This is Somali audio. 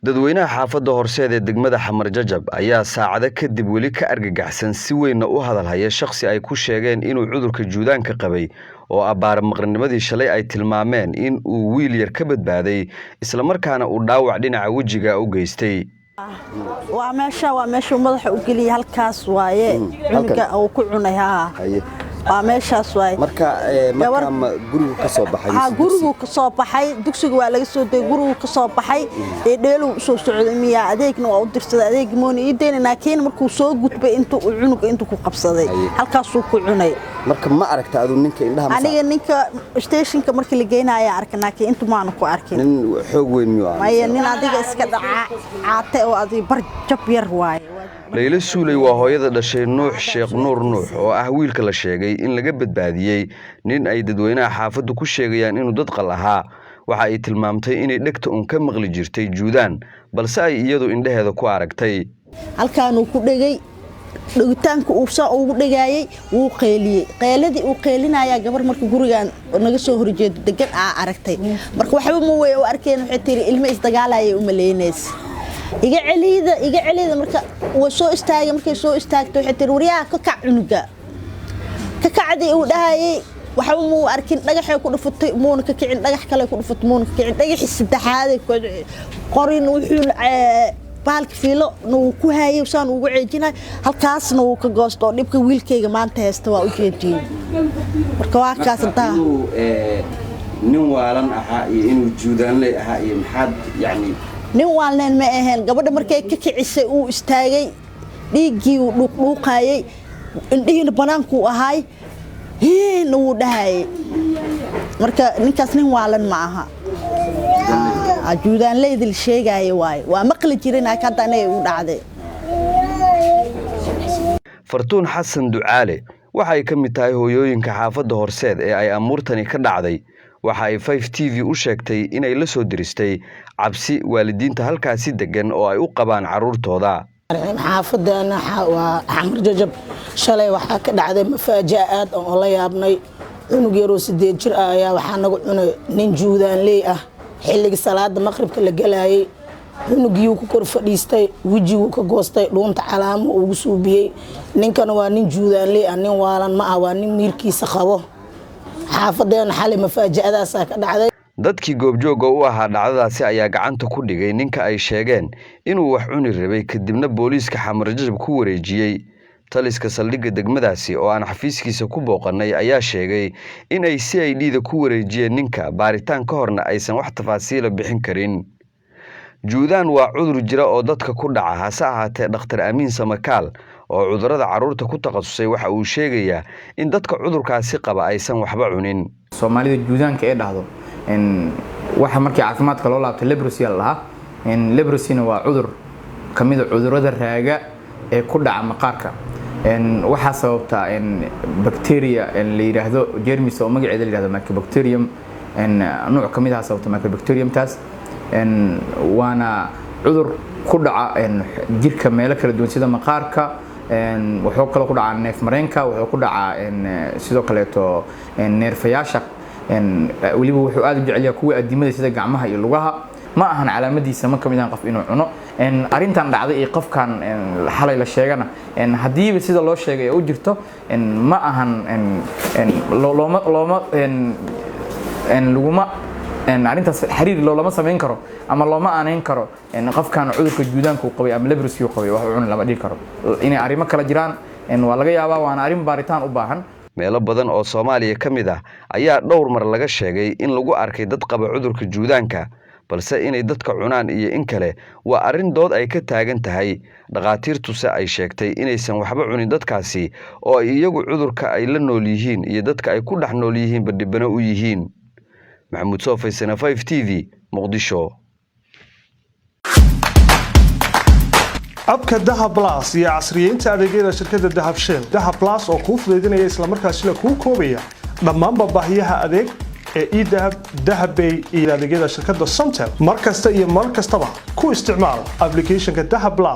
dadweynaha xaafadda horseed ee degmada Xamar Jajab ayaa saacado kadib weli ka argagaxsan si weyn u hadalhaya shakhsi ay ku sheegeen inuu cudurka juudaanka qabay oo abaar maqrinimadii shalay ay tilmaameen in uu wiil yar ka badbaaday isla markaana uu dhaawac dhinaca wajiga u geystay. waa meesha madaxa u galiyay halkaas waaye cunuga uu ku cunay waa meeshaas waaye marka gurigu ka soo baxay gurigu ka soo baxay dugsiga waa laga soo day gurigu ka soo baxay dheelu soo socday miya adeegna waa u dirsaday adeeg mooni ideenna keen markuu soo gudbay intuu cunuga intuu ku qabsaday halkaas uu ku cunay marka ma aragta adu ninka indhaha aniga ninka stationka markii la geenayo arkana keen intuu maana ku arkin nin xoog weyn miyo nin adiga iska dhacaatay oo adiga barjab yar waaye Layla Suulay waa hooyada dhashay Nuux Sheekh Nuur Nuux oo ah wiilka la sheegay in laga badbaadiyay nin ay dadweynaha xaafaddu ku sheegayaan inuu dad qal ahaa waxa ay tilmaamtay inay dhagta ka maqli jirtay juudaan balse ay iyadu indhaheeda ku aragtay halkaan uu ku dhagay dhagitaanka uu soo ugu dhagaayay wuu qeeliyay qeeladii uu qeelinaya gabar markii gurigan naga soo horjeedo degan aragtay marka waxba ma way u arkeen waxay tiri ilmo isdagaalayay u maleeynaysa iga celida marka way soo istaagay markay soo istaagtay waxay tiri wariyaha ka kac cunuga ka kacday uu dhahayay waxa uu arkin dhagaxay ku dhufatay moona ka kicin dhagax kale ku dhufatay moona ka kicin dhagaxii saddexaad qorin wuxuu baalka fiilo uu ku hayay saan ugu ceejinay halkaasna uu ka goosto dhibka wiilkayga maanta heesta waa u jeediyay marka waa kaas taa nin waalan ahaa iyo inuu juudaan leh ahaa iyo maxad yani nin waalan ma ahayn gabadha markay ka kicisay uu istaagay dhiigii uu dhuuqayay indhihiina banaanku ahaay uu dhahay marka ninkaas nin waalan ma aha juudaan leedil sheegay waa maqli jireen hadda anay u dhacday Fartuun Xasan Ducaale waxa ay ka mid tahay hooyooyinka xaafadda horseed ee ay amuurtani ka dhacday waxa ay 5TV u sheegtay inay la soo diristay cabsi waalidiinta halkaasi degan oo ay u qabaan caruurtooda xaafadana waa Xamar Jajab shalay waxa ka dhacday mafaajaad oo la yaabnay cunug yar oo 8 jir ah ayaa waxa nagu cunay nin juudaan leey ah xilliga salaada maqribka la galayay cunugii ku kor fadhiistay wajigu ka goostay dhuunta calaamo ugu suubiyay ninkana waa nin juudaan leey ah nin waalan ma ah waa nin miirkiisa qabo xaafadana xalay mafaajaadaas ka dhacday dadkii goobjooga u ahaa dhacdadaasi ayaa gacanta ku dhigay ninka ay sheegeen inuu wax cuni rabay kadibna booliiska Xamar Jajab ku wareejiyay taliska saldhigga degmadaasi oo aan xafiiskiisa ku booqanay ayaa sheegay in ay CID-da ku wareejiyeen ninka baaritaan ka horna aysan wax tafaasiil bixin karin juudaan waa cudur jira oo dadka ku dhaca hase ahaatee dhakhtar Amiin Samakaal oo cudurada caruurta ku takhasusay waxa uu sheegayaa in dadka cudurkaasi qaba aysan waxba cunin Soomaalida juudaanka ee dhahdo waxa markii caafimaadka loo laabtay leprosy lahaa leprosy-na waa cudur kamid ah cudurada raaga ee ku dhaca maqaarka waxa sababta bacteria la yiraahdo germis oo magaceeda la yiraahdo mycobacterium nooc kamid ah sababta mycobacterium taas waana cudur ku dhaca jirka meelo kala duwan sida maqaarka wuxuu kale ku dhaca neef mareenka wuxuu ku dhaca sidoo kale to neerfayaasha waliba wuxuu aad u jecel yahay kuwa adimada sida gacmaha iyo lugaha ma ahan calaamadiisa ma kamid ah qof inuu cuno arintan dhacday ee qofkan xalay la sheegana hadii sida loo sheegay oo jirto ma ahan laguma arintaas xiriir looma sameyn karo ama looma aaneyn karo qofkan cudurka juudaanka uu qabay ama leprosy uu qabay wax uu cun lama dhigi karo inay arimo kala jiraan waa laga yaabaa waana arin baaritaan u baahan meelo badan oo Soomaaliya kamid ah ayaa dhowr mar laga sheegay in lagu arkay dad qaba cudurka juudaanka balse inay dadka cunaan iyo in kale waa arin dood ay ka taagan tahay dhaqaatiirtuse ay sheegtay inaysan waxba cunin dadkaasi oo iyagu cudurka ay la nool yihiin iyo dadka ay ku dhex nool yihiin badibana u yihiin Maxamuud Soofeysana 5TV Muqdisho abka Dahab Plus iyo casriyeynta adeegyada shirkadda Dahab Shell Dahab Plus oo ku fududeynaya isla markaasina ku koobaya dhammaan baahiyaha adeeg ee eDahab Dahabbay iyo adeegyada shirkadda Somtel markasta iyo mar kastaba ku isticmaal application-ka Dahab Plus